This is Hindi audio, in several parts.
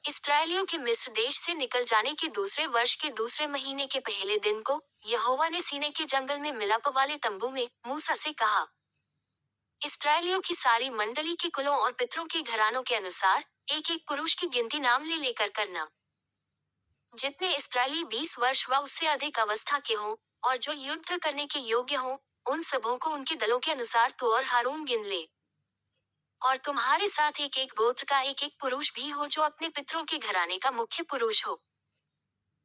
इस्राएलियों के मिस्र देश से निकल जाने के दूसरे वर्ष के दूसरे महीने के पहले दिन को यहोवा ने सीनै के जंगल में मिलाप वाले तंबू में मूसा से कहा। इस्राएलियों की सारी मंडली के कुलों और पितरों के घरानों के अनुसार एक एक पुरुष की गिनती नाम ले लेकर करना। जितने इस्राएली 20 वर्ष व उससे अधिक अवस्था के हों और जो युद्ध करने के योग्य हों, उन सबों को उनके दलों के अनुसार तू और हारून गिन ले। और तुम्हारे साथ एक एक गोत्र का एक एक पुरुष भी हो जो अपने पितरों के घराने का मुख्य पुरुष हो।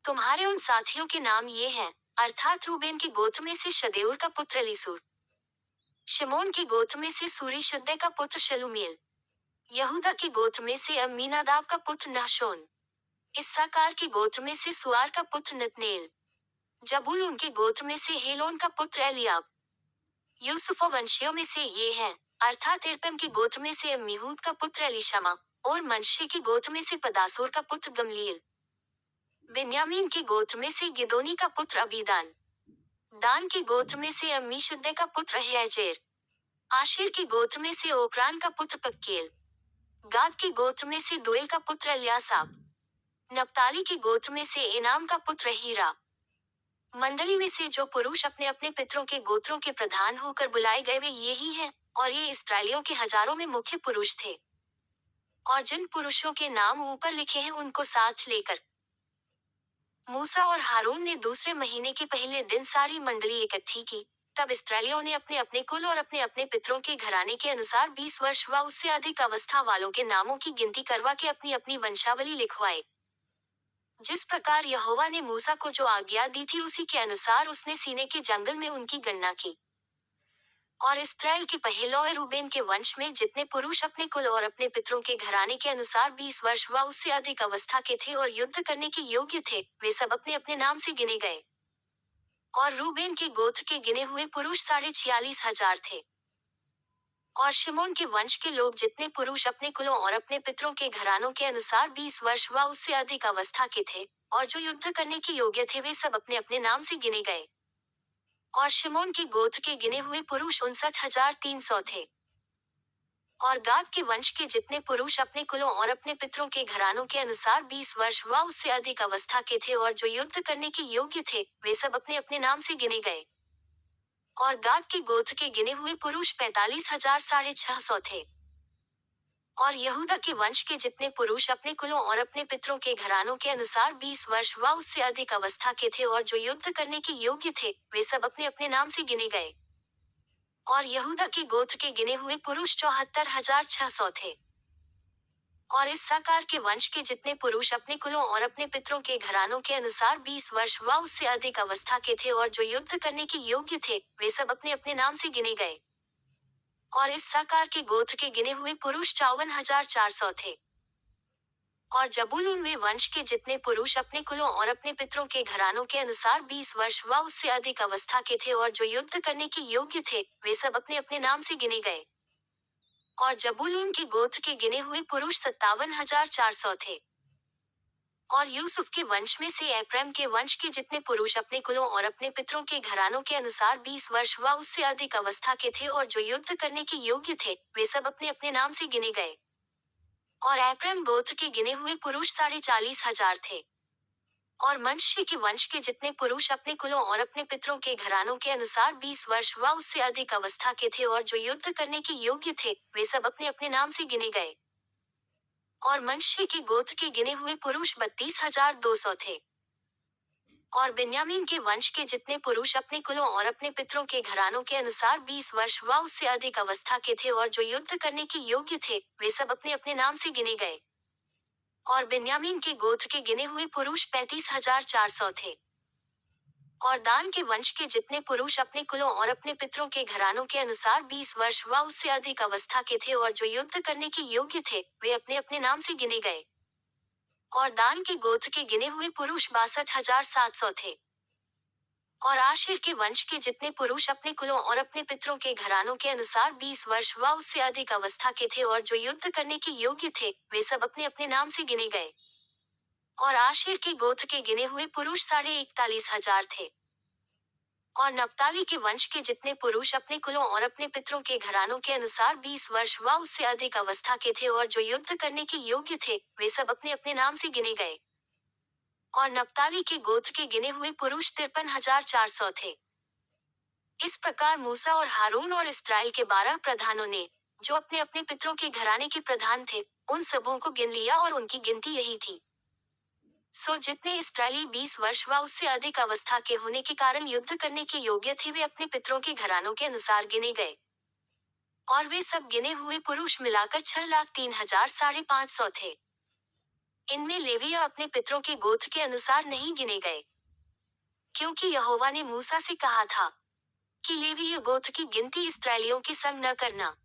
तुम्हारे उन साथियों के नाम ये हैं, अर्थात रूबेन के गोत्र में से शदेऊर का पुत्र एलीसूर, शिमोन के गोत्र में से सूरीशुद्दै का पुत्र शलूमीएल, यहूदा के गोत्र में से अम्मीनादाब का पुत्र नहशोन, इस्साकार के गोत्र में से सुआर का पुत्र नतनेल, जबूलून के गोत्र में से हेलोन का पुत्र एलियाब। यूसुफ वंशियों में से ये हैं, अर्थात इरपम के गोत्र में से अम्मीहूद का पुत्र एलीशमा, और मनश्शे के गोत्र में से पदासूर का पुत्र गमलीएल। बिन्यामीन के गोत्र में से गिदोनी का पुत्र अबीदान, दान के गोत्र में से अम्मीशुद्दै का पुत्र अहयजेर, आशेर के गोत्र में से ओक्रान का पुत्र पक्केल, गाद के गोत्र में से दुएल का पुत्र एल्यासाब, नप्ताली के गोत्र में से एनाम का पुत्र हीरा। मंडली में से जो पुरुष अपने अपने पितरों के गोत्रों के प्रधान होकर बुलाए गए वे ये ही हैं, और ये इस्राएलियों के हजारों में मुख्य पुरुष थे। और जिन पुरुषों के नाम ऊपर लिखे हैं उनको साथ लेकर मूसा और हारून ने दूसरे महीने के पहले दिन सारी मंडली इकट्ठी की। तब इस्राएलियों ने अपने अपने कुल और अपने अपने पितरों के घराने के अनुसार 20 वर्ष व उससे अधिक अवस्था वालों के नामों की गिनती करवा के अपनी अपनी वंशावली लिखवाए। जिस प्रकार यहोवा ने मूसा को जो आज्ञा दी थी उसी के अनुसार उसने सीनै के जंगल में उनकी गणना की। और इस्राएल के पहलौए रूबेन के वंश में जितने पुरुष अपने कुल और अपने पितरों के घराने के अनुसार 20 वर्ष व उससे अधिक अवस्था के थे और युद्ध करने के योग्य थे, वे सब अपने अपने नाम से गिने गए। और रूबेन के गोत्र के गिने हुए पुरुष 46,500 थे। और शिमोन के वंश के लोग जितने पुरुष अपने कुलों और अपने पितरों के घरानों के अनुसार 20 वर्ष व उससे अधिक अवस्था के थे और जो युद्ध करने के योग्य थे, वे सब अपने अपने नाम से गिने गए। और शिमोन के गोत्र के गिने हुए पुरुष 59,300 थे। और गाद के वंश के जितने पुरुष अपने कुलों और अपने पितरों के घरानों के अनुसार 20 वर्ष व उससे अधिक अवस्था के थे और जो युद्ध करने के योग्य थे, वे सब अपने अपने नाम से गिने गए। और गाद के गोत्र के गिने हुए पुरुष 45,650 थे। और यहूदा के वंश के जितने पुरुष अपने कुलों और अपने पितरों के घरानों के अनुसार 20 वर्ष व उससे अधिक अवस्था के थे और जो युद्ध करने के योग्य थे, वे सब अपने अपने नाम से गिने गए। और यहूदा के गोत्र के गिने हुए पुरुष 74,600 थे। और इस्साकार के वंश के जितने पुरुष अपने कुलों और अपने पितरों के घरानों के अनुसार 20 वर्ष व उससे अधिक अवस्था के थे और जो युद्ध करने के योग्य थे, वे सब अपने अपने नाम से गिने गए। और इस्साकार के गोत्र के गिने हुए पुरुष 54,400 थे। और जबूलून वे वंश के जितने पुरुष अपने कुलों और अपने पितरों के घरानों के अनुसार 20 वर्ष व उससे अधिक अवस्था के थे और जो युद्ध करने के योग्य थे, वे सब अपने अपने नाम से गिने गए। और जबूलून के गोत्र के गिने हुए पुरुष 57,400 थे। और यूसुफ के वंश में से एप्रैम के वंश के जितने पुरुष अपने कुलों और अपने पितरों के घरानों के अनुसार 20 वर्ष व उससे अधिक अवस्था के थे और जो युद्ध करने के योग्य थे, वे सब अपने अपने नाम से गिने गए। और एप्रैम गोत्र के गिने हुए पुरुष 40,500 थे। और मनश्शे के वंश के जितने पुरुष अपने कुलों और अपने पितरों के घरानों के अनुसार 20 वर्ष व उससे अधिक अवस्था के थे और जो युद्ध करने के योग्य थे, वे सब अपने अपने नाम से गिने गए। और मनश्शे के गोत्र के गिने हुए पुरुष 32,200 थे। और बिन्यामीन के वंश के जितने पुरुष अपने कुलों और अपने पितरों के घरानों के अनुसार 20 वर्ष व उससे अधिक अवस्था के थे और जो युद्ध करने के योग्य थे, वे सब अपने अपने नाम से गिने गए। और बिन्यामीन के गोत्र के गिने हुए पुरुष 35,400 थे। और दान के वंश के जितने पुरुष अपने कुलों और अपने पितरों के घरानों के अनुसार 20 वर्ष व उससे अधिक अवस्था के थे और जो युद्ध करने के योग्य थे, वे अपने अपने नाम से गिने गए। और दान के गोत्र के गिने हुए पुरुष 62,700 थे। और आशेर के वंश के जितने पुरुष अपने कुलों और अपने पितरों के घरानों के अनुसार 20 वर्ष व उससे अधिक अवस्था के थे और जो युद्ध करने के योग्य थे, वे सब अपने अपने नाम से गिने गए। और आशेर के गोत्र के गिने हुए पुरुष 41,500 थे। और नप्ताली के वंश के जितने पुरुष अपने कुलों और अपने पितरों के घरानों के अनुसार 20 वर्ष व उससे अधिक अवस्था के थे और जो युद्ध करने के योग्य थे, वे सब अपने अपने नाम से गिने गए। और नप्ताली के गोत्र के गिने हुए पुरुष 53,400 थे। इस प्रकार मूसा और हारून और इस्राएल के 12 प्रधानों ने, जो अपने अपने पितरों के घराने के प्रधान थे, उन सबों को गिन लिया और उनकी गिनती यही थी। सो जितने इस्राएली 20 वर्ष व उससे अधिक अवस्था के होने के कारण युद्ध करने के योग्य थे, वे अपने पितरों के घरानों के अनुसार गिने गए। और वे सब गिने हुए पुरुष मिलाकर 6,03,500 थे। इनमें लेवीय अपने पितरों के गोत्र के अनुसार नहीं गिने गए, क्योंकि यहोवा ने मूसा से कहा था कि लेवीय गोत्र की गिनती इस्राएलियों के संग न करना।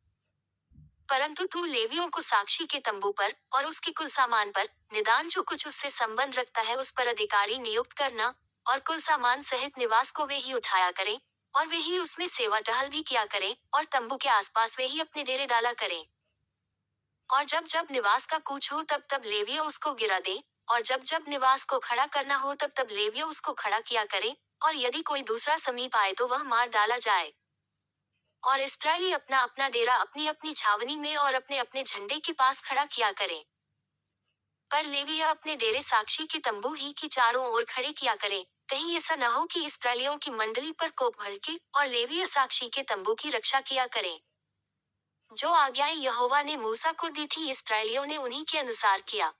परंतु तू लेवियों को साक्षी के तंबू पर और उसके कुल सामान पर, निदान जो कुछ उससे संबंध रखता है उस पर अधिकारी नियुक्त करना, और कुल सामान सहित निवास को वे ही उठाया करें, और वे ही उसमें सेवा टहल भी किया करें, और तंबू के आसपास वे ही अपने डेरे डाला करें। और जब जब निवास का कूच हो तब तब लेवियों उसको गिरा दे, और जब जब निवास को खड़ा करना हो तब तब लेवियों उसको खड़ा किया करें, और यदि कोई दूसरा समीप आए तो वह मार डाला जाए। और इस्राएली अपना अपना डेरा अपनी अपनी छावनी में और अपने अपने झंडे के पास खड़ा किया करें। पर लेवीय अपने डेरे साक्षी के तंबू ही की चारों ओर खड़े किया करें, कहीं ऐसा न हो कि इस्राएलियों की मंडली पर कोप भड़के, और लेवीय साक्षी के तंबू की रक्षा किया करें। जो आज्ञाएं यहोवा ने मूसा को दी थी, इस्राएलियों ने उन्हीं के अनुसार किया।